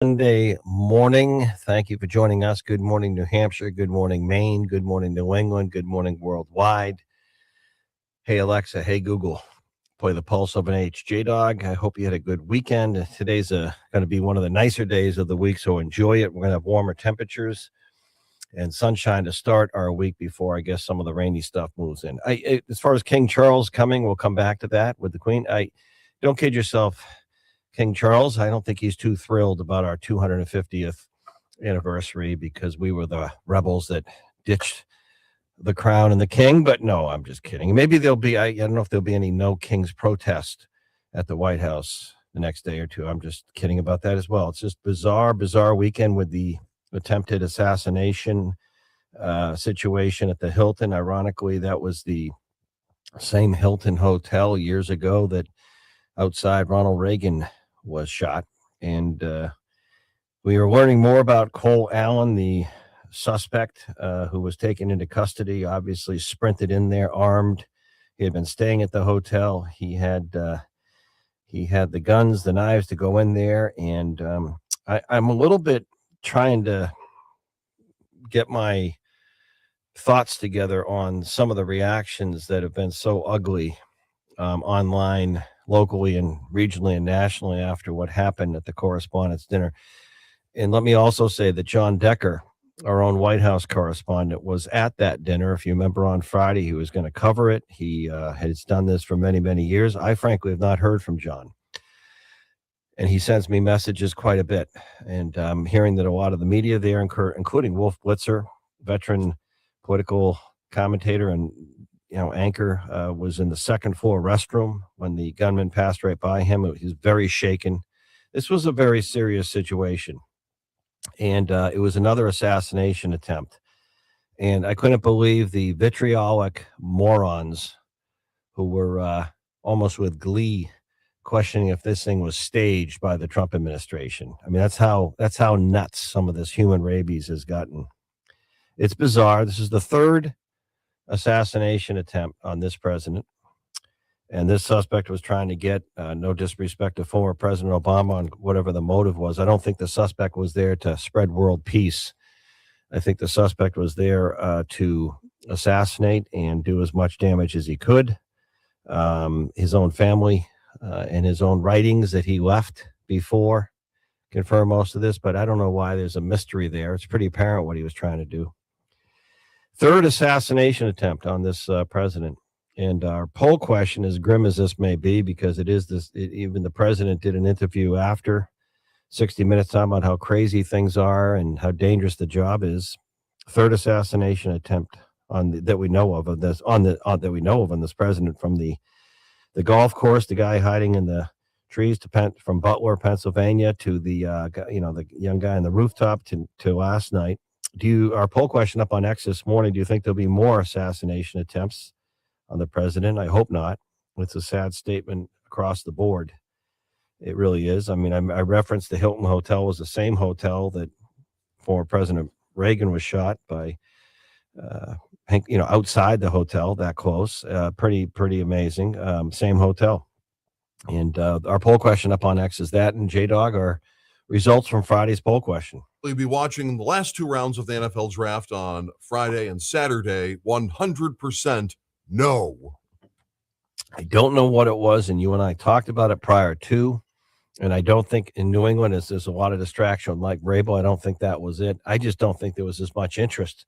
Monday morning. Thank you for joining us. Good morning, New Hampshire. Good morning, Maine. Good morning, New England. Good morning, worldwide. Hey, Alexa. Hey, Google. Play the pulse of an H. J-Dog, I hope you had a good weekend. Today's going to be one of the nicer days of the week, so enjoy it. We're going to have warmer temperatures and sunshine to start our week before, I guess, some of the rainy stuff moves in. As far as King Charles coming, we'll come back to that with the Queen. Don't kid yourself, King Charles. I don't think he's too thrilled about our 250th anniversary because we were the rebels that ditched the crown and the king, but no, I'm just kidding. Maybe there'll be, I don't know if there'll be any no king's protest at the White House the next day or two. I'm just kidding about that as well. It's just bizarre weekend with the attempted assassination situation at the Hilton. Ironically, that was the same Hilton hotel years ago that outside Ronald Reagan was shot. And we are learning more about Cole Allen, the suspect who was taken into custody, obviously sprinted in there armed. He had been staying at the hotel. He had the guns, the knives to go in there. And I'm a little bit trying to get my thoughts together on some of the reactions that have been so ugly online, locally and regionally and nationally after what happened at the Correspondents' Dinner. And let me also say that John Decker, our own White House correspondent, was at that dinner. If you remember on Friday, he was going to cover it. He has done this for many, many years. I frankly have not heard from John. And he sends me messages quite a bit. And I'm hearing that a lot of the media there, including Wolf Blitzer, veteran political commentator and anchor, was in the second floor restroom when the gunman passed right by him. He was very shaken. This was a very serious situation. And it was another assassination attempt. And I couldn't believe the vitriolic morons who were almost with glee questioning if this thing was staged by the Trump administration. I mean, that's how nuts some of this human rabies has gotten. It's bizarre. This is the third assassination attempt on this president. And this suspect was trying to get, no disrespect to former President Obama on whatever the motive was. I don't think the suspect was there to spread world peace. I think the suspect was there to assassinate and do as much damage as he could. His own family and his own writings that he left before confirm most of this, but I don't know why there's a mystery there. It's pretty apparent what he was trying to do. Third assassination attempt on this president. And our poll question, as grim as this may be, because it is this, even the president did an interview after 60 Minutes talking about how crazy things are and how dangerous the job is. Third assassination attempt that we know of this on this president, from the golf course, the guy hiding in the trees from Butler, Pennsylvania, to the the young guy on the rooftop to last night. Our poll question up on X this morning, do you think there'll be more assassination attempts on the president? I hope not. It's a sad statement across the board. It really is. I mean, I referenced the Hilton Hotel was the same hotel that former President Reagan was shot by, outside the hotel, that close. Pretty amazing. Same hotel. And our poll question up on X is that, and J-Dog, our results from Friday's poll question. You'll be watching the last two rounds of the NFL draft on Friday and Saturday. 100% no. I don't know what it was, and you and I talked about it prior to, and I don't think in New England there's a lot of distraction with Mike Vrabel. I don't think that was it. I just don't think there was as much interest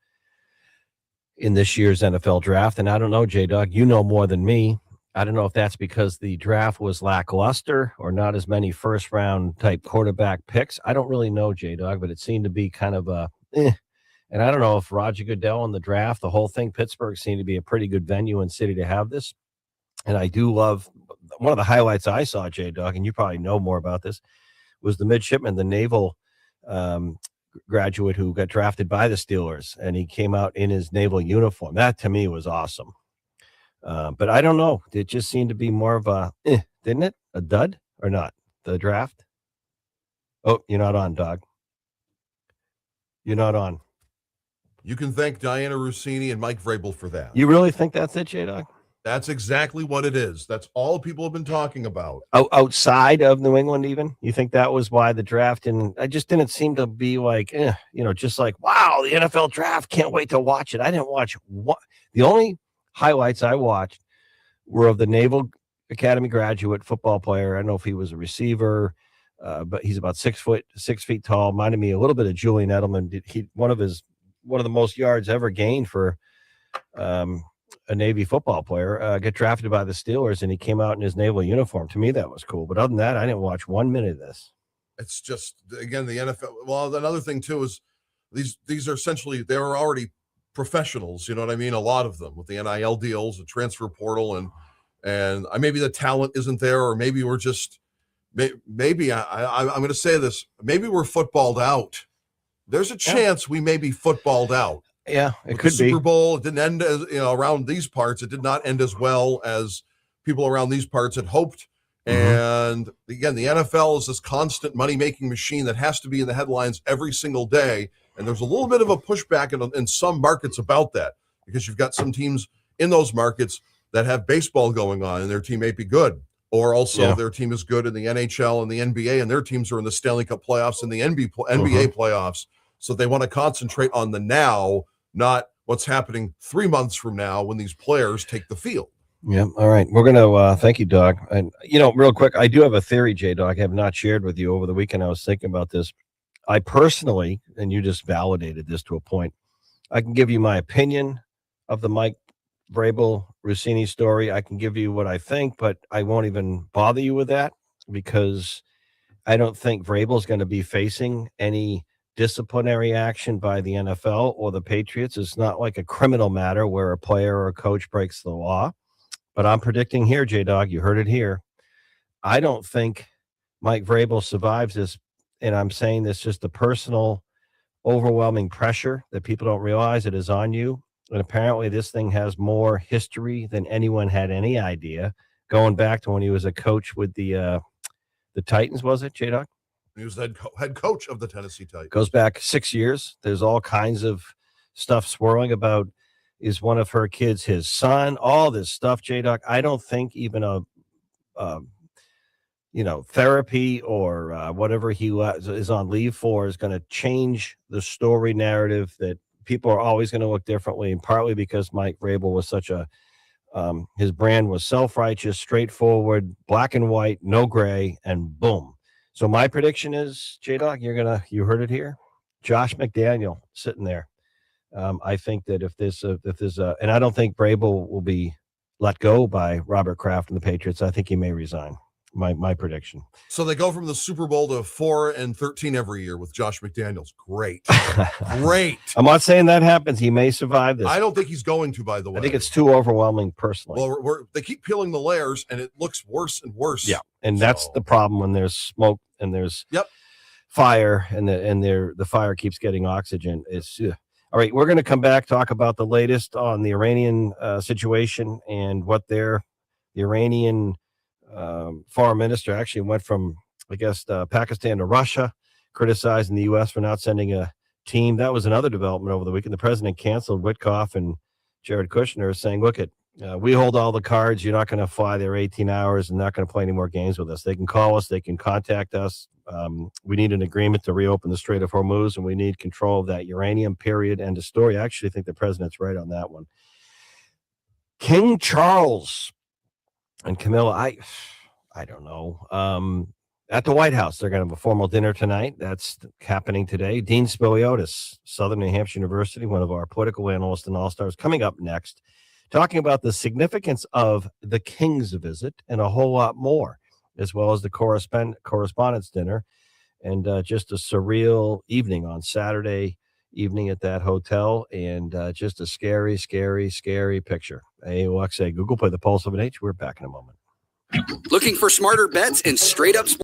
in this year's NFL draft, and I don't know, J-Dog, you know more than me. I don't know if that's because the draft was lackluster or not as many first-round type quarterback picks. I don't really know, J-Dog, but it seemed to be kind of a And I don't know if Roger Goodell in the draft, the whole thing, Pittsburgh seemed to be a pretty good venue and city to have this. And I do love, one of the highlights I saw, J-Dog, and you probably know more about this, was the midshipman, the naval graduate who got drafted by the Steelers, and he came out in his naval uniform. That to me was awesome. But I don't know. It just seemed to be more of a, didn't it? A dud or not? The draft? Oh, you're not on, dog. You're not on. You can thank Diana Rossini and Mike Vrabel for that. You really think that's it, J-Dog? That's exactly what it is. That's all people have been talking about. Outside of New England, even you think that was why the draft, and I just didn't seem to be like, just like, wow, the NFL draft, can't wait to watch it. I didn't watch what the only highlights I watched were of the Naval Academy graduate football player. I don't know if he was a receiver, but he's about 6 feet tall. Reminded me a little bit of Julian Edelman. One of the most yards ever gained for um, a Navy football player, get drafted by the Steelers, and he came out in his naval uniform. To me, that was cool. But other than that, I didn't watch 1 minute of this. It's just, again, the NFL. Well, another thing too is these are essentially, they were already professionals. You know what I mean? A lot of them with the NIL deals, the transfer portal, and maybe the talent isn't there, or maybe we're just maybe I'm going to say this. Maybe we're footballed out. There's a chance we may be footballed out. Yeah, it With could the Super be. Bowl, it didn't end as around these parts. It did not end as well as people around these parts had hoped. And again, the NFL is this constant money-making machine that has to be in the headlines every single day. And there's a little bit of a pushback in some markets about that, because you've got some teams in those markets that have baseball going on and their team may be good. Or also their team is good in the NHL and the NBA, and their teams are in the Stanley Cup playoffs and the NBA playoffs. So they want to concentrate on the now, not what's happening 3 months from now when these players take the field. Yeah. All right. We're going to thank you, Doug. And, real quick, I do have a theory, J Dog. I have not shared with you over the weekend. I was thinking about this. I personally, and you just validated this to a point, I can give you my opinion of the Mike Vrabel Rossini story. I can give you what I think, but I won't even bother you with that because I don't think Vrabel's going to be facing any disciplinary action by the NFL or the Patriots. It's not like a criminal matter where a player or a coach breaks the law. But I'm predicting here, J Dog, you heard it here. I don't think Mike Vrabel survives this. And I'm saying this just the personal, overwhelming pressure that people don't realize it is on you. And apparently, this thing has more history than anyone had any idea. Going back to when he was a coach with the Titans, was it, J Dog? He was the head coach of the Tennessee Titans. Goes back 6 years. There's all kinds of stuff swirling about, is one of her kids his son, all this stuff, J-Doc. I don't think even a therapy or whatever he is on leave for is going to change the story narrative that people are always going to look differently, and partly because Mike Vrabel was such a his brand was self-righteous, straightforward, black and white, no gray, and boom. So my prediction is, J-Dog, you heard it here, Josh McDaniel sitting there. I think that if there's and I don't think Vrabel will be let go by Robert Kraft and the Patriots. I think he may resign. My prediction. So they go from the Super Bowl to 4-13 every year with Josh McDaniels. Great. Great. I'm not saying that happens. He may survive this. I don't think he's going to, by the way. I think it's too overwhelming personally. Well, they keep peeling the layers, and it looks worse and worse. Yeah, and that's the problem when there's smoke and there's fire, and the fire keeps getting oxygen. It's all right. We're going to come back, talk about the latest on the Iranian situation and what the Iranian foreign minister actually went from, I guess, Pakistan to Russia, criticizing the U.S. for not sending a team. That was another development over the weekend. The president canceled Witkoff and Jared Kushner, saying, look, we hold all the cards. You're not going to fly there 18 hours and not going to play any more games with us. They can call us. They can contact us. We need an agreement to reopen the Strait of Hormuz, and we need control of that uranium, period, end of story. I actually think the president's right on that one. King Charles and Camilla, I don't know. At the White House, they're going to have a formal dinner tonight. That's happening today. Dean Spiliotis, Southern New Hampshire University, one of our political analysts and all-stars, coming up next, talking about the significance of the King's visit and a whole lot more, as well as the correspondence dinner and just a surreal evening on Saturday evening at that hotel, and just a scary, scary, scary picture. Hey, Alexa, Google, play the Pulse of an H. We're back in a moment. Looking for smarter bets and straight up sports?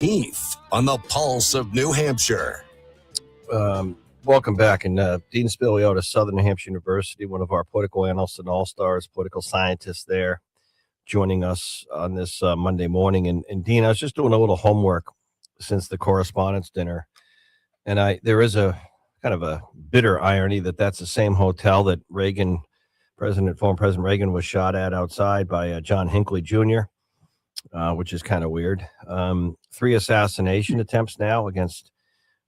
Heath on the Pulse of New Hampshire. Welcome back. And Dean Spiliota, Southern New Hampshire University, one of our political analysts and all-stars, political scientists there, joining us on this Monday morning. And Dean, I was just doing a little homework since the correspondence dinner, and there is a kind of a bitter irony that that's the same hotel that former President Reagan was shot at outside by John Hinckley Jr., which is kind of weird. 3 assassination attempts now against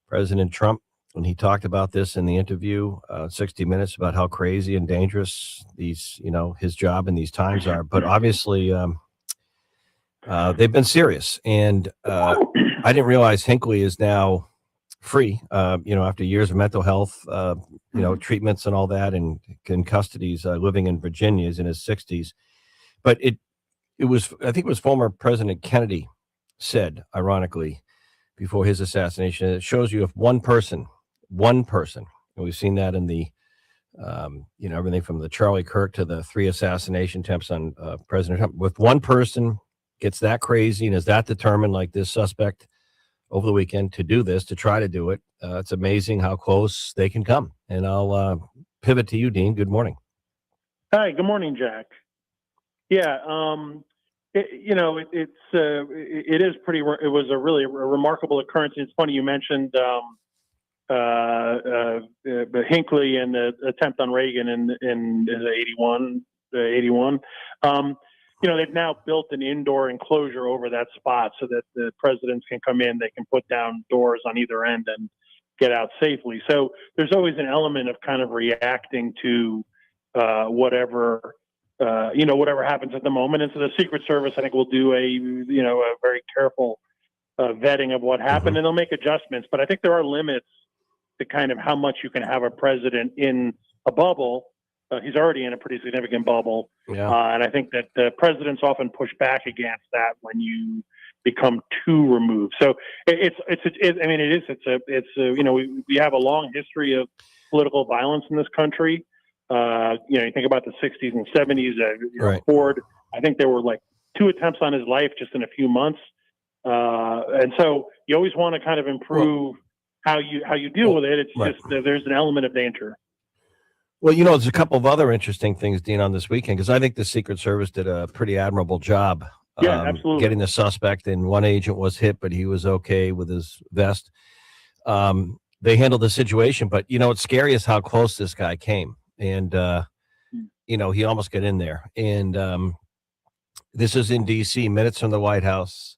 President Trump. And he talked about this in the interview, 60 Minutes, about how crazy and dangerous his job in these times are. But obviously, they've been serious. And I didn't realize Hinckley is now free, after years of mental health, treatments and all that, and in custody. He's living in Virginia. He's in his 60s. But it was, I think it was former President Kennedy said, ironically, before his assassination, it shows you if one person, and we've seen that in the, everything from the Charlie Kirk to the 3 assassination attempts on President Trump, with one person gets that crazy and is that determined, like this suspect over the weekend, to do this, to try to do it, it's amazing how close they can come. And I'll pivot to you, Dean. Good morning. Hi, good morning, Jack. Yeah, it was a really remarkable occurrence. It's funny you mentioned Hinckley and the attempt on Reagan in 81. They've now built an indoor enclosure over that spot so that the presidents can come in. They can put down doors on either end and get out safely. So there's always an element of kind of reacting to whatever happens at the moment. And so the Secret Service, I think, will do a very careful vetting of what happened, and they'll make adjustments. But I think there are limits to kind of how much you can have a president in a bubble. He's already in a pretty significant bubble. Yeah. And I think that the presidents often push back against that when you become too removed. So we have a long history of political violence in this country. You think about the 60s and 70s, right. Ford, I think there were like 2 attempts on his life just in a few months. And so you always want to kind of improve how you deal with it. It's right. just there's an element of danger. Well, there's a couple of other interesting things, Dean, on this weekend, because I think the Secret Service did a pretty admirable job absolutely. getting the suspect. And one agent was hit, but he was okay with his vest. They handled the situation. But, what's scary is how close this guy came. And, he almost got in there. And this is in D.C., minutes from the White House,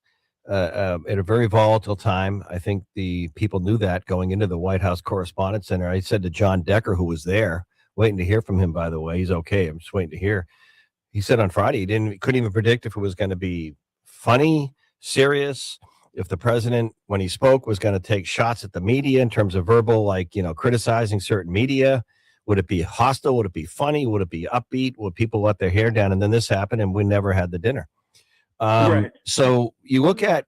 at a very volatile time. I think the people knew that going into the White House Correspondence Center. I said to John Decker, who was there, waiting to hear from him, by the way. He's okay. I'm just waiting to hear. He said on Friday he couldn't even predict if it was going to be funny, serious, if the president, when he spoke, was going to take shots at the media in terms of verbal, criticizing certain media. Would it be hostile? Would it be funny? Would it be upbeat? Would people let their hair down? And then this happened, and we never had the dinner. Right. So you look at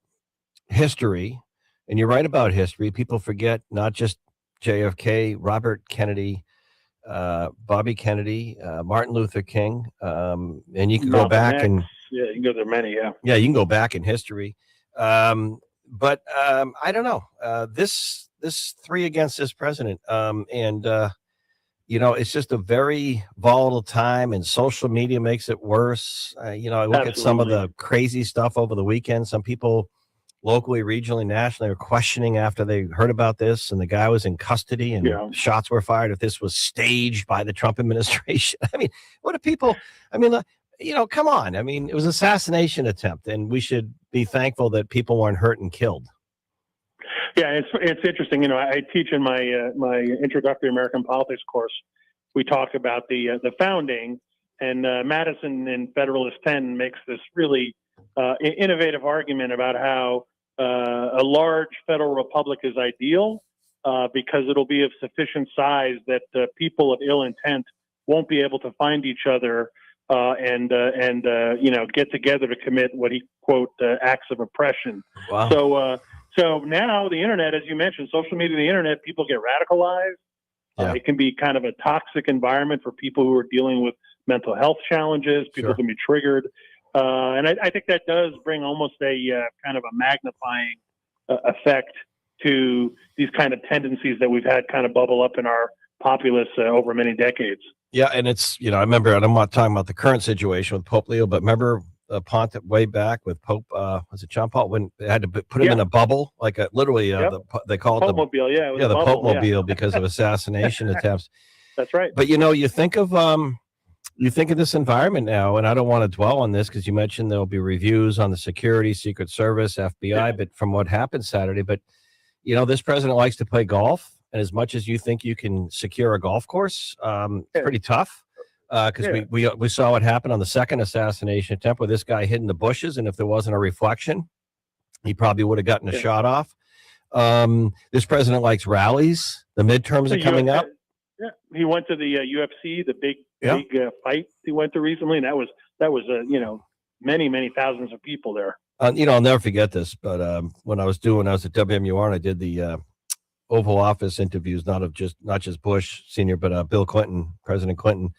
history, and you're right about history. People forget not just JFK, Robert Kennedy, Bobby Kennedy, Martin Luther King, and you can go back and you can go there many, yeah, you can go back in history. But I don't know. This 3 against this president, it's just a very volatile time, and social media makes it worse. I look at some of the crazy stuff over the weekend. Some people locally, regionally, nationally are questioning after they heard about this, and the guy was in custody and shots were fired, if this was staged by the Trump administration. I mean, what do people, come on. It was an assassination attempt, and we should be thankful that people weren't hurt and killed. Yeah, it's interesting. I teach in my my introductory American politics course. We talk about the founding, and Madison in Federalist 10 makes this really innovative argument about how a large federal republic is ideal because it'll be of sufficient size that people of ill intent won't be able to find each other and get together to commit what he quote acts of oppression. Wow. So now the internet, as you mentioned, social media, the internet, people get radicalized. Yeah. It can be kind of a toxic environment for people who are dealing with mental health challenges. People can be triggered. And I think that does bring almost a kind of a magnifying effect to these kind of tendencies that we've had kind of bubble up in our populace over many decades. Yeah, and it's, I remember, and I'm not talking about the current situation with Pope Leo, but remember Pontiff way back with Pope, was it John Paul, when they had to put him in a bubble, like literally, they call it Pope-mobile, the Pope-mobile because of assassination attempts. That's right. But you think of this environment now, and I don't want to dwell on this because you mentioned there'll be reviews on the security, Secret Service, FBI, but from what happened Saturday, but this president likes to play golf, and as much as you think you can secure a golf course, it's pretty tough. Because we saw what happened on the second assassination attempt where this guy hid in the bushes, and if there wasn't a reflection, he probably would have gotten a shot off. This president likes rallies. The midterms are coming up. Yeah, he went to the UFC, the big fight he went to recently, and that was many thousands of people there. I'll never forget this, but when I was at WMUR and I did the Oval Office interviews, not just Bush Senior, but Bill Clinton, President Clinton.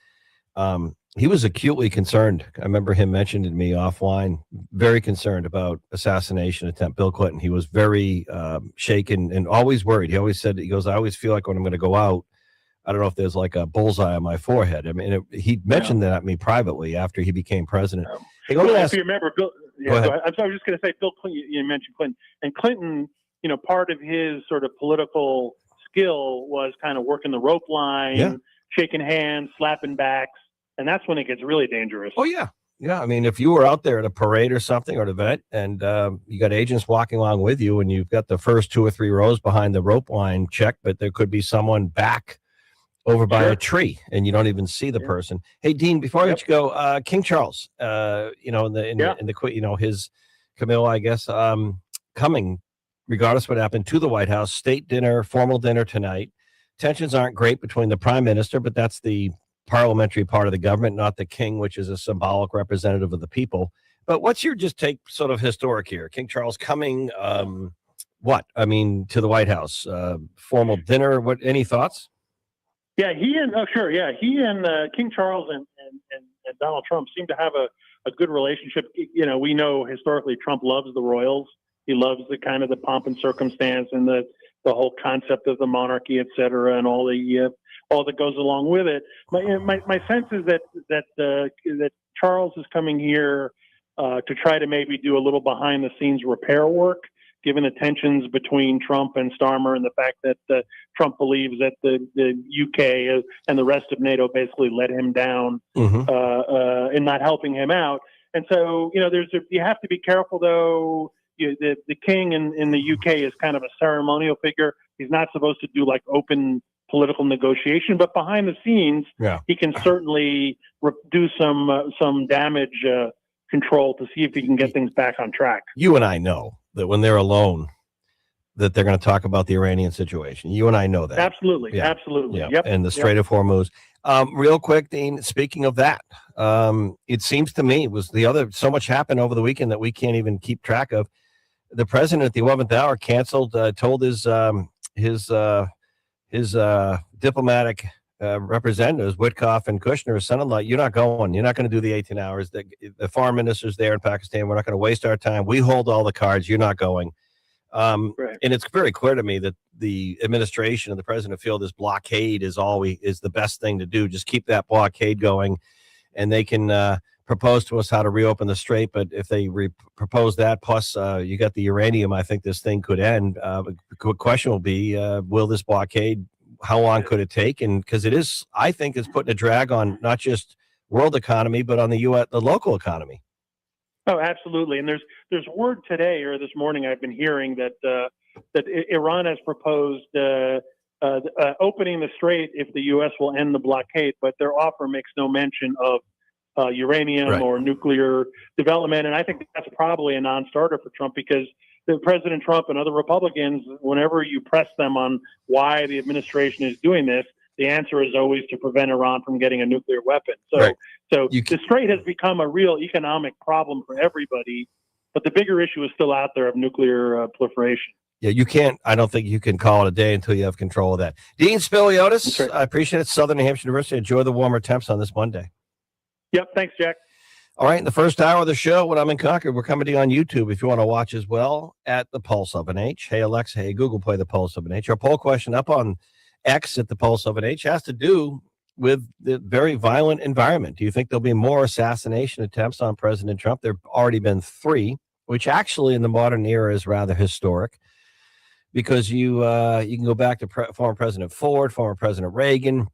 He was acutely concerned. I remember him mentioning to me offline, very concerned about assassination attempt. Bill Clinton. He was very shaken and always worried. He always said, I always feel like when I'm going to go out, I don't know if there's like a bullseye on my forehead. I mean, he mentioned that to me privately after he became president. Hey, if you remember, Bill, I'm sorry, I was just going to say, Bill Clinton, you mentioned Clinton. And Clinton, part of his sort of political skill was kind of working the rope line, shaking hands, slapping backs. And that's when it gets really dangerous. Oh, yeah. Yeah. I mean, if you were out there at a parade or something or an event and you got agents walking along with you and you've got the first 2 or 3 rows behind the rope line checked, but there could be someone back over by a tree and you don't even see the person. Hey, Dean, before I let you go, King Charles, his Camilla, I guess, coming, regardless of what happened, to the White House, state dinner, formal dinner tonight. Tensions aren't great between the prime minister, but that's the parliamentary part of the government, not the king, which is a symbolic representative of the people. But what's your just take sort of historic here? King Charles coming, to the White House, formal dinner. Any thoughts? Yeah, he and King Charles and Donald Trump seem to have a good relationship. We know historically Trump loves the royals. He loves the kind of the pomp and circumstance and the whole concept of the monarchy, et cetera, and all that goes along with it. My sense is that Charles is coming here to try to maybe do a little behind the scenes repair work, given the tensions between Trump and Starmer and the fact that Trump believes that the UK and the rest of NATO basically let him down in not helping him out. And so, you have to be careful, though. The king in the UK is kind of a ceremonial figure. He's not supposed to do like open political negotiation, but behind the scenes, he can certainly do some damage control to see if he can get things back on track. You and I know that when they're alone, that they're going to talk about the Iranian situation. You and I know that. Absolutely. Absolutely. Yeah. Yep. And the Strait of Hormuz. Real quick, Dean, speaking of that, it seems to me so much happened over the weekend that we can't even keep track of. The president at the 11th hour canceled, told his diplomatic representatives, Witkoff and Kushner, son-in-law, you're not going to do the 18 hours. The foreign minister's there in Pakistan. We're not going to waste our time. We hold all the cards. You're not going. And it's very clear to me that the administration and the president feel this blockade is the best thing to do. Just keep that blockade going, and they can propose to us how to reopen the strait. But if they propose that, plus you got the uranium, I think this thing could end. The question will be, will this blockade, how long could it take? And because I think it's putting a drag on not just world economy, but on the local economy. Oh, absolutely. And there's word today or this morning I've been hearing that Iran has proposed opening the strait if the U.S. will end the blockade, but their offer makes no mention of uranium or nuclear development. And I think that's probably a non-starter for Trump because President Trump and other Republicans, whenever you press them on why the administration is doing this, the answer is always to prevent Iran from getting a nuclear weapon. So the strait has become a real economic problem for everybody, but the bigger issue is still out there of nuclear proliferation. Yeah, I don't think you can call it a day until you have control of that. Dean Spiliotis, I appreciate it. Southern New Hampshire University. Enjoy the warmer temps on this Monday. Yep. Thanks, Jack. All right, in the first hour of the show, when I'm in Concord, we're coming to you on YouTube if you want to watch as well at the Pulse of an H. Hey, Alexa, hey, Google, play the Pulse of an H. Our poll question up on X at the Pulse of an H has to do with the very violent environment. Do you think there'll be more assassination attempts on President Trump? There have already been 3, which actually in the modern era is rather historic because you can go back to former President Ford, former President Reagan,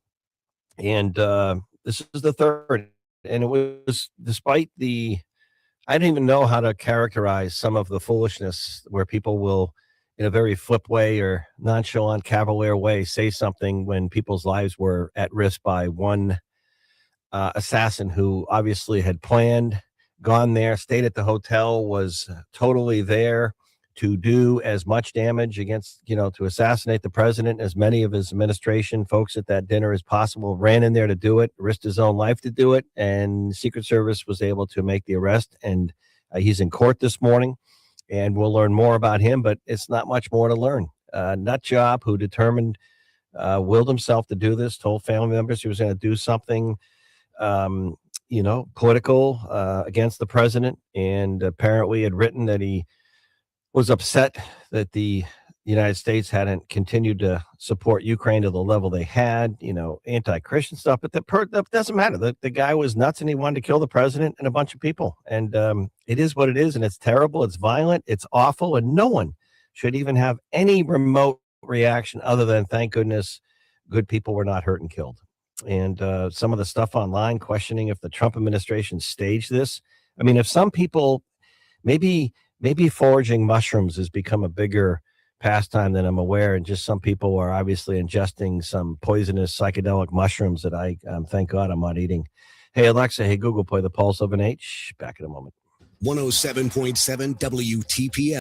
and this is the 3rd. And it was despite I don't even know how to characterize some of the foolishness where people will, in a very flip way or nonchalant, cavalier way, say something when people's lives were at risk by one assassin who obviously had planned, gone there, stayed at the hotel, was totally there to do as much damage against, to assassinate the president, as many of his administration folks at that dinner as possible, ran in there to do it, risked his own life to do it. And Secret Service was able to make the arrest. And he's in court this morning, and we'll learn more about him, but it's not much more to learn. Nut job who determined, willed himself to do this, told family members he was going to do something, political against the president, and apparently had written that he was upset that the United States hadn't continued to support Ukraine to the level they had, anti-Christian stuff. But that doesn't matter. The guy was nuts, and he wanted to kill the president and a bunch of people. And it is what it is, and it's terrible. It's violent. It's awful, and no one should even have any remote reaction other than, thank goodness, good people were not hurt and killed. And some of the stuff online questioning if the Trump administration staged this. I mean, if some people maybe foraging mushrooms has become a bigger pastime than I'm aware, and just some people are obviously ingesting some poisonous psychedelic mushrooms that I thank God I'm not eating. Hey, Alexa, hey, Google, play the Pulse of an H. Back in a moment. 107.7 WTPS.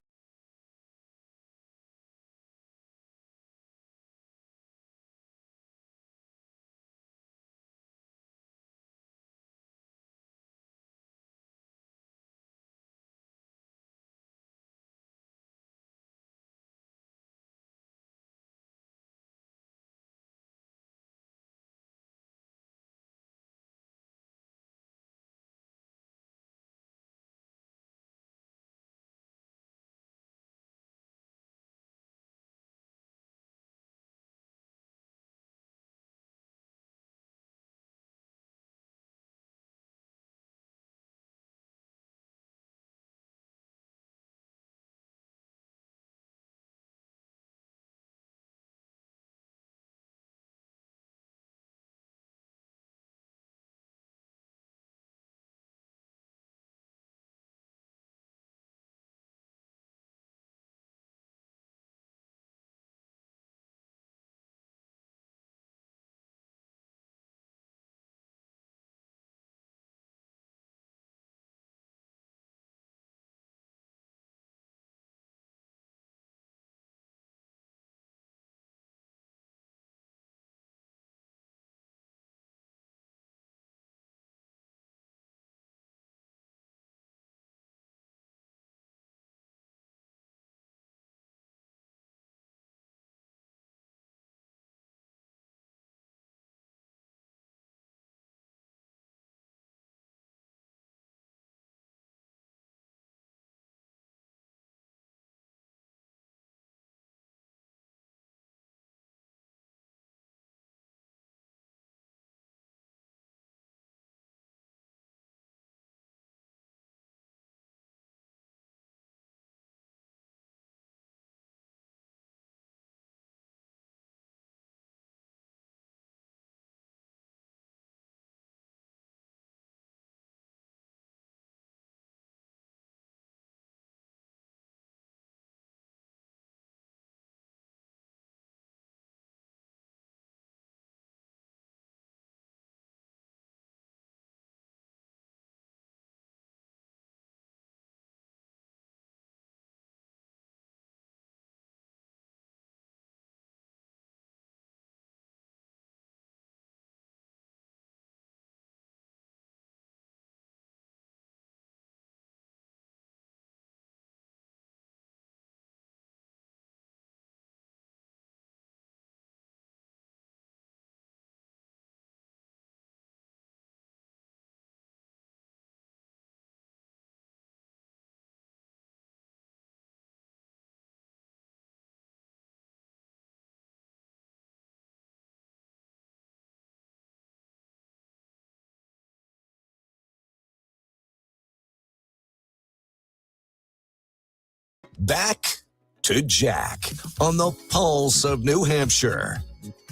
Back to Jack on the pulse of New Hampshire.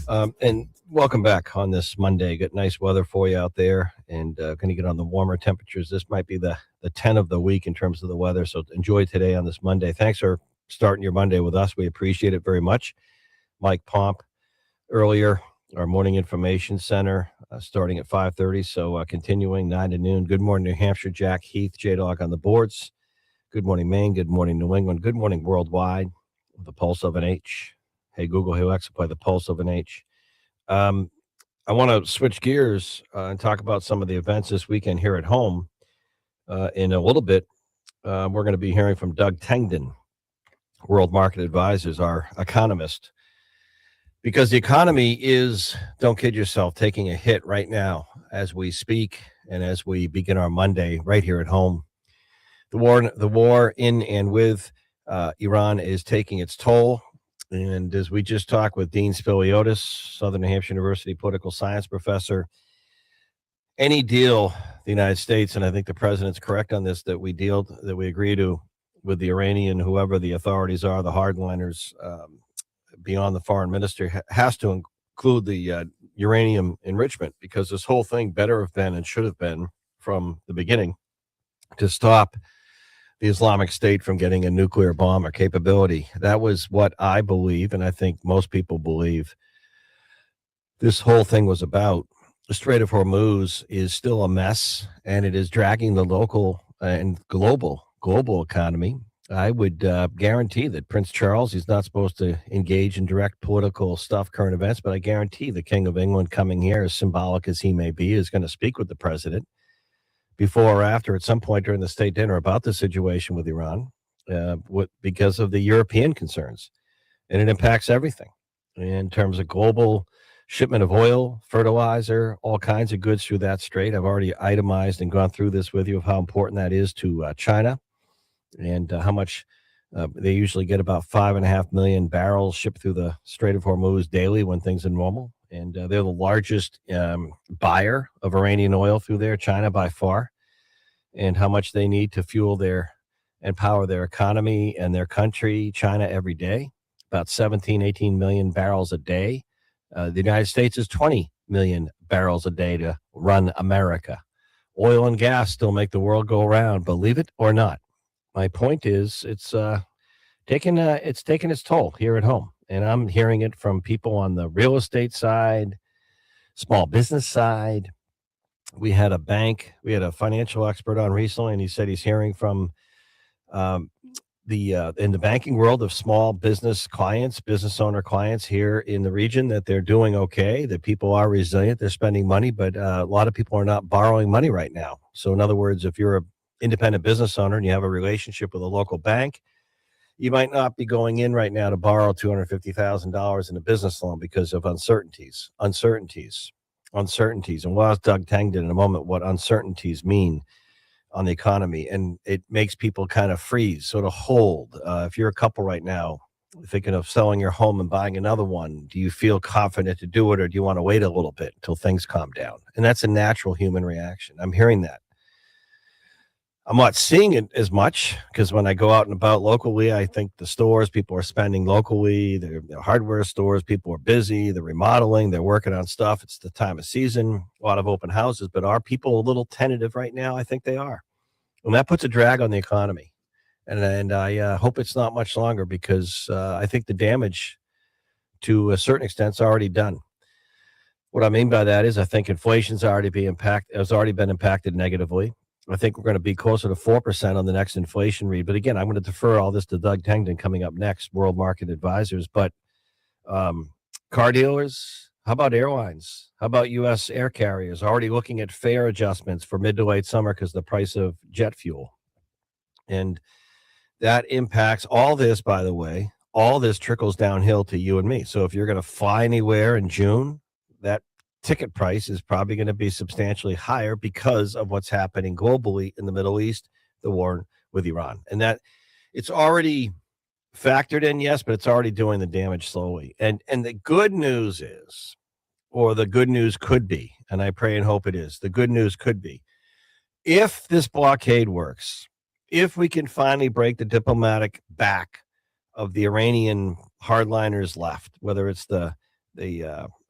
And welcome back on this Monday. Got nice weather for you out there, and going to get on the warmer temperatures. This might be the 10 of the week in terms of the weather, so enjoy today on this Monday. Thanks for starting your Monday with us. We appreciate it very much. Mike Pomp earlier, our morning information center, starting at 5:30, so continuing 9 to noon. Good morning, New Hampshire. Jack Heath, J-Dog on the boards. Good morning, Maine. Good morning, New England. Good morning, worldwide. The pulse of an H. Hey, Google, hey, Alexa, play the pulse of an H. I want to switch gears and talk about some of the events this weekend here at home. In a little bit, we're going to be hearing from Doug Tengden, World Market Advisors, our economist, because the economy is, don't kid yourself, taking a hit right now as we speak and as we begin our Monday right here at home. The war in and with Iran is taking its toll. And as we just talked with Dean Spiliotis, Southern New Hampshire University political science professor, any deal the United States, and I think the president's correct on this, that we agree to with the Iranian, whoever the authorities are, the hardliners, beyond the foreign minister, has to include the uranium enrichment, because this whole thing better have been and should have been from the beginning to stop the Islamic State from getting a nuclear bomb or capability. That was what I believe, and I think most people believe this whole thing was about. The Strait of Hormuz is still a mess, and it is dragging the local and global economy. I would guarantee that Prince Charles, he's not supposed to engage in direct political stuff, current events, but I guarantee the King of England coming here, as symbolic as he may be, is going to speak with the president before or after, at some point during the state dinner, about the situation with Iran, because of the European concerns. And it impacts everything in terms of global shipment of oil, fertilizer, all kinds of goods through that strait. I've already itemized and gone through this with you of how important that is to China, and how much they usually get about 5.5 million barrels shipped through the Strait of Hormuz daily when things are normal. And they're the largest buyer of Iranian oil through there, China by far, and how much they need to fuel and power their economy and their country, China, every day, about 18 million barrels a day. The United States is 20 million barrels a day to run America. Oil and gas still make the world go around, believe it or not. My point is, it's taking its toll here at home. And I'm hearing it from people on the real estate side, small business side. We had a financial expert on recently, and he said he's hearing from in the banking world of small business clients, business owner clients here in the region, that they're doing okay, that people are resilient, they're spending money, but a lot of people are not borrowing money right now. So in other words, if you're an independent business owner and you have a relationship with a local bank, you might not be going in right now to borrow $250,000 in a business loan because of uncertainties. And we'll ask Doug Tengden in a moment what uncertainties mean on the economy. And it makes people kind of freeze, sort of hold. If you're a couple right now thinking of selling your home and buying another one, do you feel confident to do it, or do you want to wait a little bit until things calm down? And that's a natural human reaction. I'm hearing that. I'm not seeing it as much, because when I go out and about locally, I think the stores, people are spending locally, their hardware stores, people are busy, they're remodeling, they're working on stuff. It's the time of season, a lot of open houses, but are people a little tentative right now? I think they are. And that puts a drag on the economy. And I hope it's not much longer, because I think the damage to a certain extent is already done. What I mean by that is I think inflation's has already been impacted negatively. I think we're going to be closer to 4% on the next inflation read. But again, I'm going to defer all this to Doug Tengden coming up next, World Market Advisors. But car dealers, how about airlines? How about U.S. air carriers already looking at fare adjustments for mid to late summer because of the price of jet fuel? And that impacts all this, by the way. All this trickles downhill to you and me. So if you're going to fly anywhere in June, that ticket price is probably going to be substantially higher because of what's happening globally in the Middle East, the war with Iran. And that it's already factored in, yes, but it's already doing the damage slowly. And the good news is, or the good news could be, and I pray and hope it is, the good news could be, if this blockade works, if we can finally break the diplomatic back of the Iranian hardliners left, whether it's the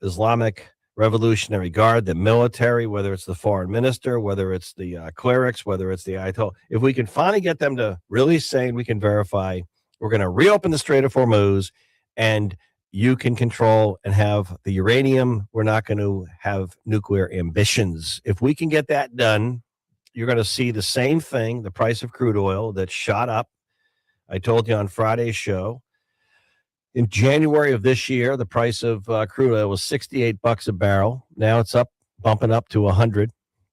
Islamic Revolutionary Guard, the military, whether it's the foreign minister, whether it's the clerics, whether it's the Ayatollah, if we can finally get them to really say, and we can verify, we're going to reopen the Strait of Hormuz, and you can control and have the uranium. We're not going to have nuclear ambitions. If we can get that done, you're going to see the same thing, the price of crude oil that shot up. I told you on Friday's show, in January of this year, the price of crude oil was $68 a barrel. Now it's bumping up to 100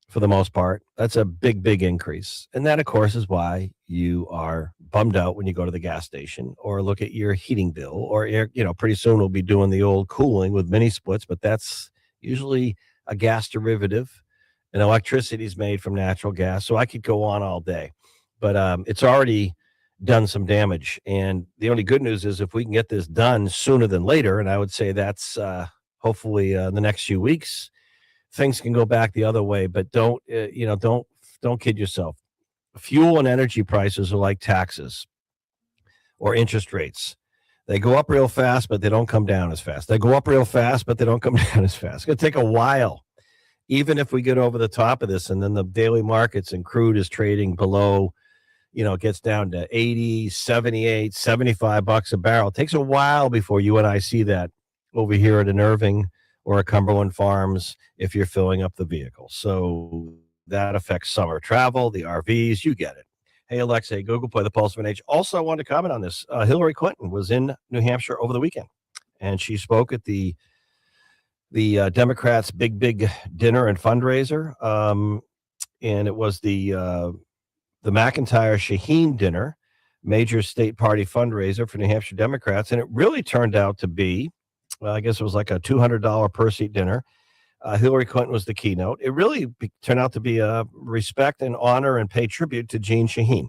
for the most part. That's a big, big increase. And that, of course, is why you are bummed out when you go to the gas station or look at your heating bill, or, pretty soon we'll be doing the old cooling with mini splits, but that's usually a gas derivative, and electricity is made from natural gas. So I could go on all day, but it's already done some damage. And the only good news is if we can get this done sooner than later, and I would say that's hopefully the next few weeks, things can go back the other way. But don't kid yourself. Fuel and energy prices are like taxes or interest rates. They go up real fast, but they don't come down as fast. They go up real fast, but they don't come down as fast. It's going to take a while, even if we get over the top of this, and then the daily markets and crude is trading below, it gets down to 80, 78, $75 a barrel. It takes a while before you and I see that over here at an Irving or a Cumberland Farms if you're filling up the vehicle. So that affects summer travel, the RVs, you get it. Hey, Alexa, hey, Google, play the Pulse of an Age. Also, I wanted to comment on this. Hillary Clinton was in New Hampshire over the weekend, and she spoke at the Democrats' big dinner and fundraiser. And it was the McIntyre Shaheen dinner, major state party fundraiser for New Hampshire Democrats. And it really turned out to be, I guess it was like a $200 per seat dinner. Hillary Clinton was the keynote. It really turned out to be a respect and honor and pay tribute to Jeanne Shaheen,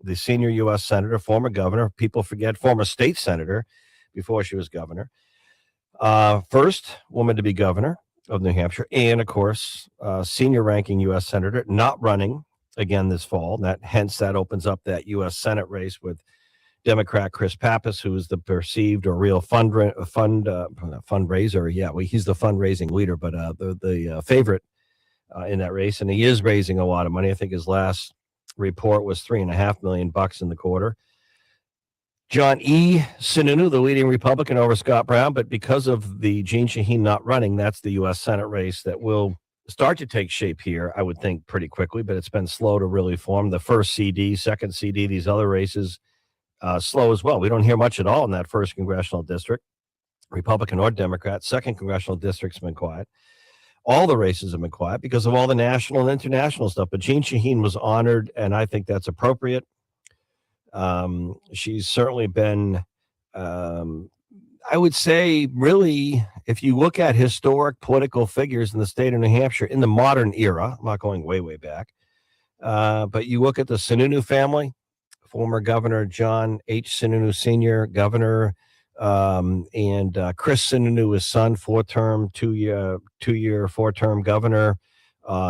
the senior U.S. senator, former governor. People forget, former state senator before she was governor. First woman to be governor of New Hampshire. And, of course, senior ranking U.S. senator, not running again this fall. That opens up that U.S. Senate race with Democrat Chris Pappas, who is the perceived or real fundraiser. Yeah, he's the fundraising leader, but the favorite in that race, and he is raising a lot of money. I think his last report was $3.5 million in the quarter. John E. Sununu, the leading Republican over Scott Brown, but because of the Jeanne Shaheen not running, that's the U.S. Senate race that will start to take shape here, I would think, pretty quickly, but it's been slow to really form. The first CD, second CD, these other races, slow as well. We don't hear much at all in that first congressional district, Republican or Democrat. Second congressional district's been quiet. All the races have been quiet because of all the national and international stuff. But Jeanne Shaheen was honored, and I think that's appropriate. She's certainly been, I would say, really, if you look at historic political figures in the state of New Hampshire in the modern era, I'm not going way, way back, but you look at the Sununu family, former Governor John H. Sununu Sr., governor, and Chris Sununu, his son, two-year, four-term governor,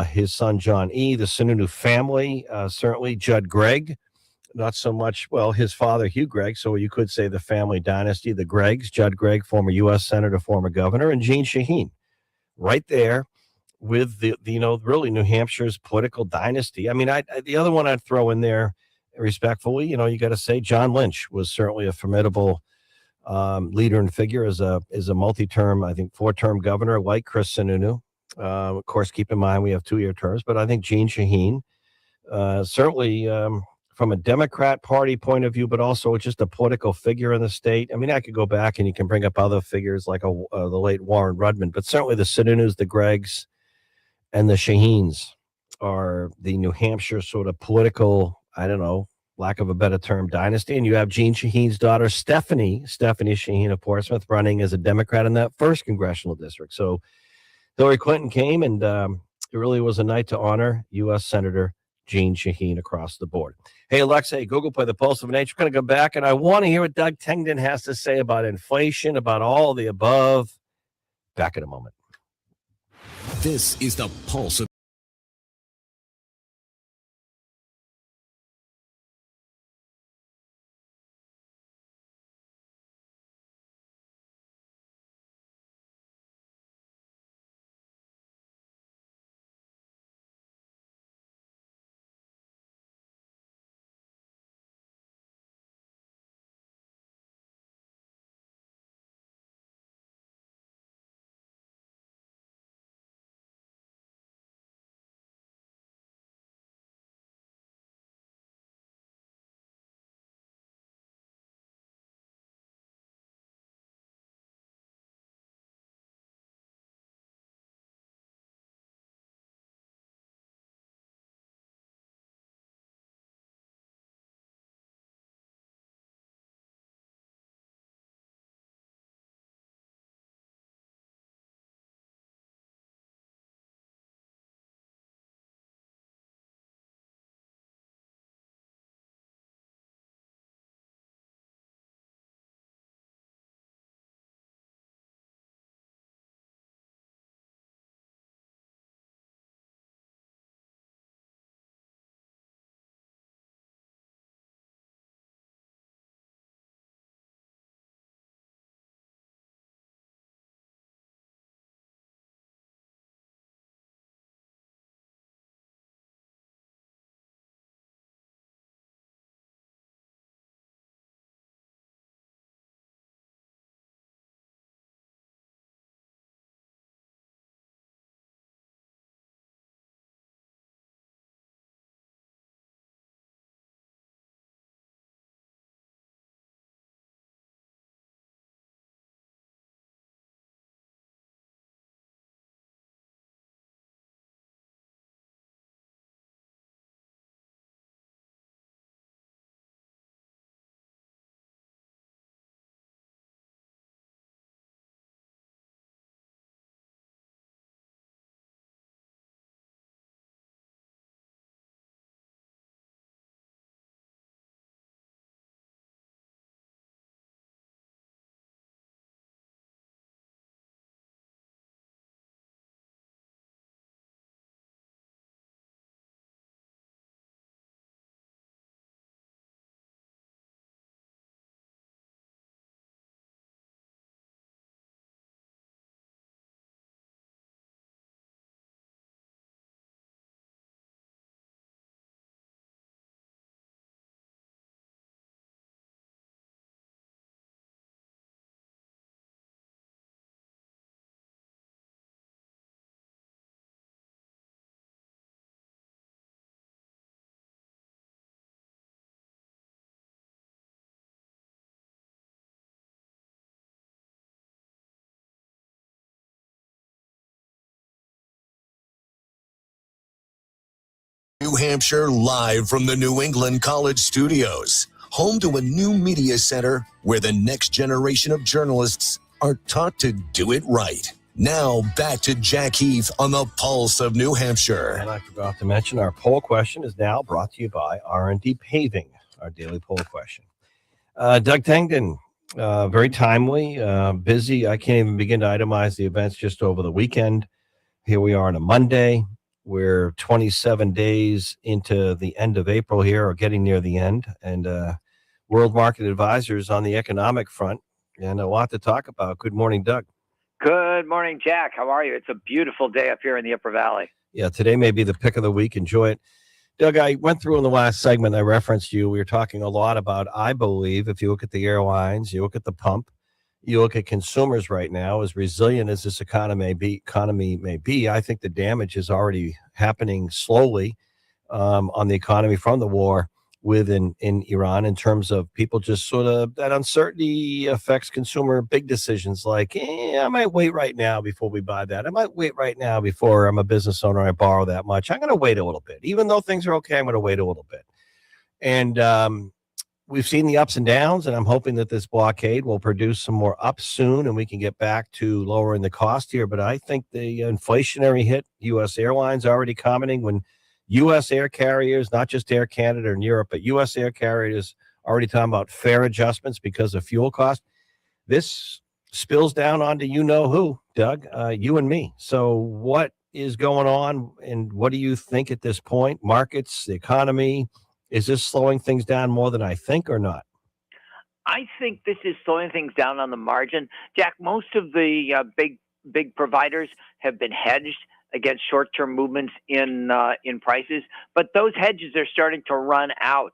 his son John E., the Sununu family, certainly Judd Gregg, not so much, well, his father, Hugh Gregg, so you could say the family dynasty, the Greggs, Judd Gregg, former U.S. Senator, former governor, and Jeanne Shaheen, right there with the really New Hampshire's political dynasty. I mean, the other one I'd throw in there, respectfully, you got to say John Lynch was certainly a formidable leader and figure as a multi-term, I think 4-term governor like Chris Sununu. Of course, keep in mind we have 2-year terms, but I think Jeanne Shaheen, certainly from a Democrat Party point of view, but also just a political figure in the state. I mean, I could go back and you can bring up other figures like the late Warren Rudman, but certainly the Sununus, the Greggs, and the Shaheens are the New Hampshire sort of political, I don't know, lack of a better term, dynasty. And you have Jeanne Shaheen's daughter, Stephanie Shaheen of Portsmouth, running as a Democrat in that first congressional district. So Hillary Clinton came, and it really was a night to honor U.S. Senator Jeanne Shaheen across the board. Hey, Alexa, hey, Google, play the Pulse of an Age. We're going to go back, and I want to hear what Doug Tengden has to say about inflation, about all the above. Back in a moment. This is the Pulse of New Hampshire, live from the New England College Studios, home to a new media center where the next generation of journalists are taught to do it right. Now back to Jack Heath on the Pulse of New Hampshire. And I forgot to mention our poll question is now brought to you by R&D Paving, our daily poll question. Doug Tengden, very timely, busy. I can't even begin to itemize the events just over the weekend. Here we are on a Monday. We're 27 days into the end of April here, or getting near the end. And World Market Advisors on the economic front, and a lot to talk about. Good morning, Doug. Good morning, Jack. How are you? It's a beautiful day up here in the Upper Valley. Yeah, today may be the pick of the week. Enjoy it. Doug, I went through in the last segment, I referenced you. We were talking a lot about, I believe, if you look at the airlines, you look at the pump, you look at consumers right now, as resilient as this economy may be, I think the damage is already happening slowly on the economy from the war in Iran, in terms of people just sort of, that uncertainty affects consumer big decisions like, I might wait right now before we buy that. I might wait right now before I'm a business owner, I borrow that much. I'm going to wait a little bit. Even though things are okay, I'm going to wait a little bit. And we've seen the ups and downs, and I'm hoping that this blockade will produce some more ups soon and we can get back to lowering the cost here. But I think the inflationary hit, U.S. Airlines already commenting when U.S. air carriers, not just Air Canada and Europe, but U.S. air carriers already talking about fare adjustments because of fuel cost. This spills down onto you-know-who, Doug, you and me. So what is going on, and what do you think at this point? Markets, the economy, is this slowing things down more than I think or not? I think this is slowing things down on the margin. Jack, most of the big providers have been hedged against short-term movements in prices, but those hedges are starting to run out.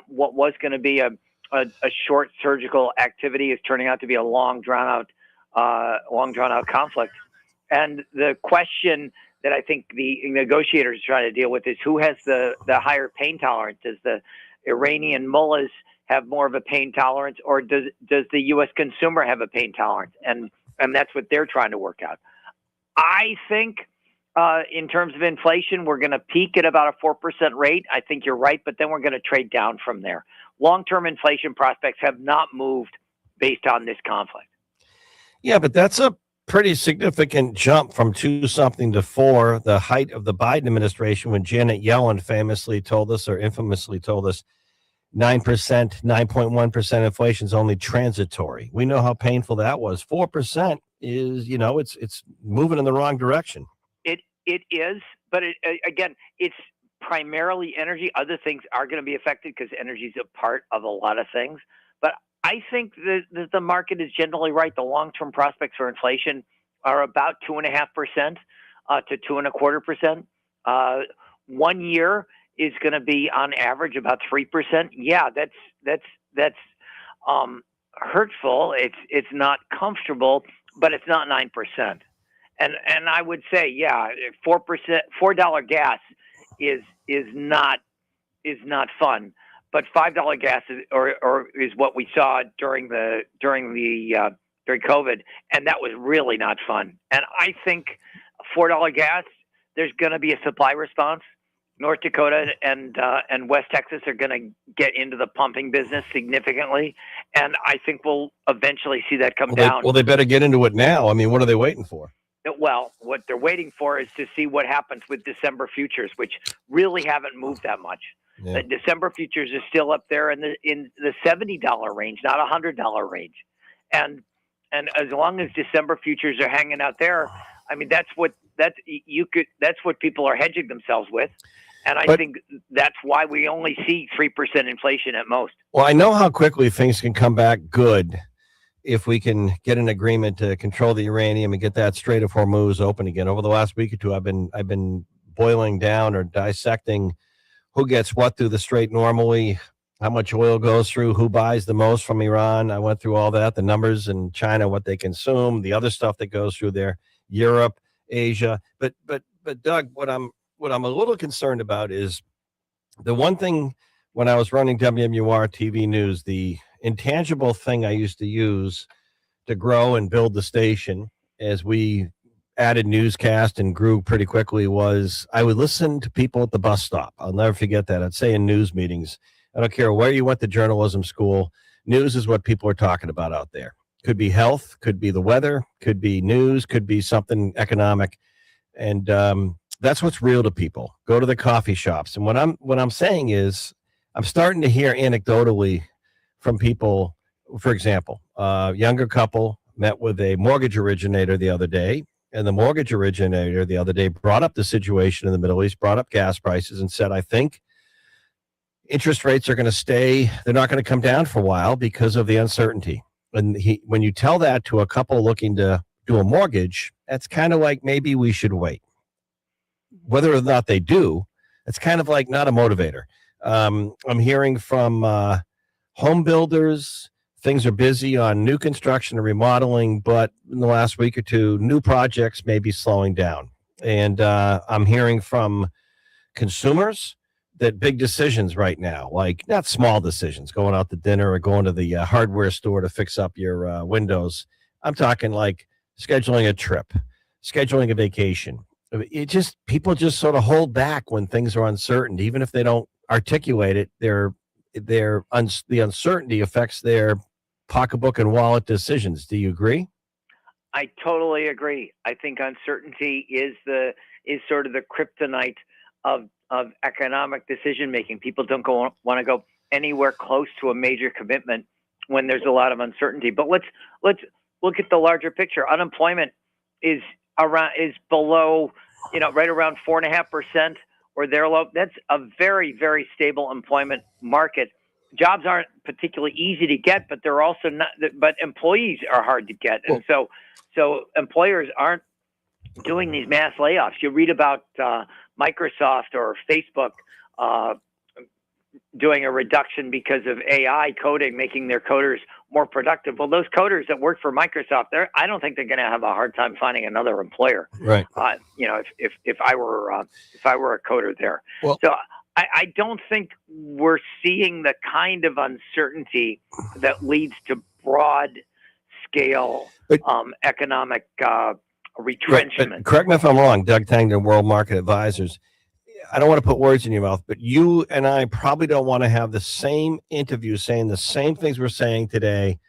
What was going to be a short surgical activity is turning out to be a long drawn out conflict. And the question that I think the negotiators are trying to deal with is who has the higher pain tolerance. Does the Iranian mullahs have more of a pain tolerance, or does the U.S. consumer have a pain tolerance? And that's what they're trying to work out. I think in terms of inflation, we're going to peak at about a 4% rate. I think you're right, but then we're going to trade down from there. Long-term inflation prospects have not moved based on this conflict. Yeah, but that's a pretty significant jump from 2-something to 4, the height of the Biden administration, when Janet Yellen famously told us, or infamously told us, 9%, 9.1% inflation is only transitory. We know how painful that was. 4% is, it's moving in the wrong direction. It is, but again, it's primarily energy. Other things are going to be affected because energy is a part of a lot of things. But I think that the market is generally right. The long-term prospects for inflation are about 2.5% to 2.25%. 1 year is going to be on average about 3%. Yeah, that's hurtful. It's not comfortable, but it's not 9%. And I would say, yeah, 4% gas is not fun. But $5 gas is what we saw during COVID, and that was really not fun. And I think $4 gas, there's going to be a supply response. North Dakota and West Texas are going to get into the pumping business significantly, and I think we'll eventually see that come down. They better get into it now. I mean, what are they waiting for? Well, what they're waiting for is to see what happens with December futures, which really haven't moved that much. Yeah. The December futures are still up there in the $70 range, not $100 range. And as long as December futures are hanging out there, I mean, that's what people are hedging themselves with. And I think that's why we only see 3% inflation at most. Well, I know how quickly things can come back good if we can get an agreement to control the uranium and get that Strait of Hormuz open again. Over the last week or two, I've been boiling down or dissecting who gets what through the Strait normally, how much oil goes through, who buys the most from Iran. I went through all that, the numbers in China, what they consume, the other stuff that goes through there, Europe, Asia. But Doug, what I'm a little concerned about is the one thing when I was running WMUR TV News, the intangible thing I used to use to grow and build the station as we added newscast and grew pretty quickly was I would listen to people at the bus stop. I'll never forget that. I'd say in news meetings, I don't care where you went to journalism school, news is what people are talking about out there. Could be health, could be the weather, could be news, could be something economic. And that's what's real to people. Go to the coffee shops. And what I'm saying is I'm starting to hear anecdotally from people, for example, younger couple met with a mortgage originator the other day, and the mortgage originator the other day brought up the situation in the Middle East, brought up gas prices, and said, I think interest rates are going to stay, they're not going to come down for a while because of the uncertainty. And when you tell that to a couple looking to do a mortgage, that's kind of like maybe we should wait. Whether or not they do, it's kind of like not a motivator. I'm hearing from home builders, things are busy on new construction and remodeling, but in the last week or two, new projects may be slowing down. And I'm hearing from consumers that big decisions right now, like not small decisions, going out to dinner or going to the hardware store to fix up your windows. I'm talking like scheduling a trip, scheduling a vacation. People just sort of hold back when things are uncertain, even if they don't articulate it. The uncertainty affects their pocketbook and wallet decisions. Do you agree? I totally agree. I think uncertainty is sort of the kryptonite of economic decision making. People don't want to go anywhere close to a major commitment when there's a lot of uncertainty. But let's look at the larger picture. Unemployment is below, right around 4.5% or there low. That's a very, very stable employment market. Jobs aren't particularly easy to get, but they're also not. But employees are hard to get, and so employers aren't doing these mass layoffs. You read about Microsoft or Facebook doing a reduction because of AI coding, making their coders more productive. Well, those coders that work for Microsoft, I don't think they're going to have a hard time finding another employer. Right. If I were a coder there. Well, so I don't think we're seeing the kind of uncertainty that leads to broad scale economic retrenchment. But correct me if I'm wrong, Doug Tangden, World Market Advisors. I don't want to put words in your mouth, but you and I probably don't want to have the same interview saying the same things we're saying today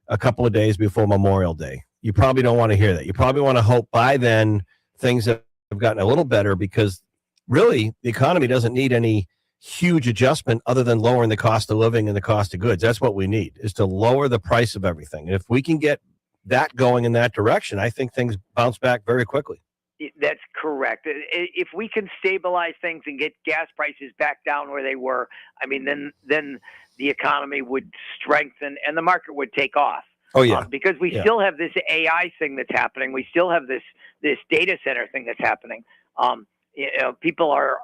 a couple of days before Memorial Day. You probably don't want to hear that. You probably want to hope by then things have gotten a little better, because really the economy doesn't need any huge adjustment other than lowering the cost of living and the cost of goods. That's what we need, is to lower the price of everything. And if we can get that going in that direction, I think things bounce back very quickly. That's correct. If we can stabilize things and get gas prices back down where they were, I mean, then the economy would strengthen and the market would take off. Oh yeah, because we still have this AI thing that's happening. We still have this data center thing that's happening. People are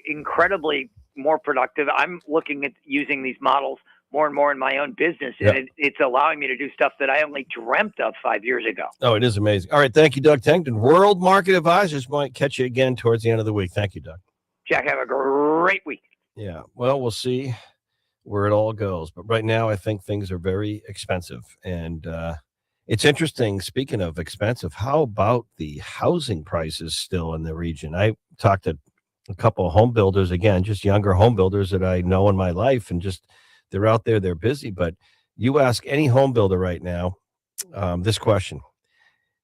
incredibly more productive. I'm looking at using these models more and more in my own business, and it's allowing me to do stuff that I only dreamt of 5 years ago. Oh, it is amazing. All right, thank you, Doug Tangden. World Market Advisors might catch you again towards the end of the week. Thank you, Doug. Jack, have a great week. Yeah, well, we'll see where it all goes, but right now I think things are very expensive, and it's interesting. Speaking of expensive, how about the housing prices still in the region? I talked to a couple of home builders, again, just younger home builders that I know in my life, and just they're out there, they're busy. But you ask any home builder right now this question: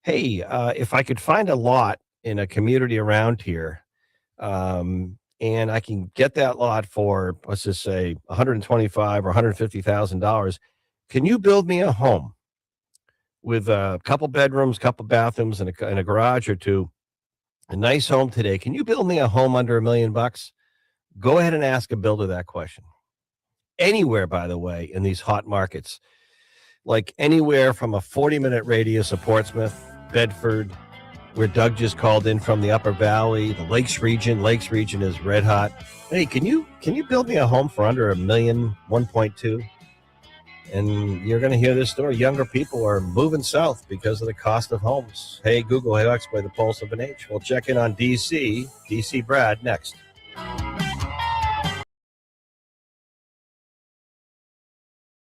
hey, if I could find a lot in a community around here, and I can get that lot for, let's just say, $125,000 or $150,000, can you build me a home with a couple bedrooms, couple bathrooms, and a garage or two? A nice home today. Can you build me a home under $1 million? Go ahead and ask a builder that question. Anywhere, by the way, in these hot markets, like anywhere from a 40-minute radius of Portsmouth, Bedford, where Doug just called in from the Upper Valley, the Lakes region. Lakes region is red hot. Hey, can you build me a home for under $1 million, 1.2? And you're going to hear this story. Younger people are moving south because of the cost of homes. Hey, Google, hey, Alexa, play the pulse of an H. We'll check in on DC. DC Brad next.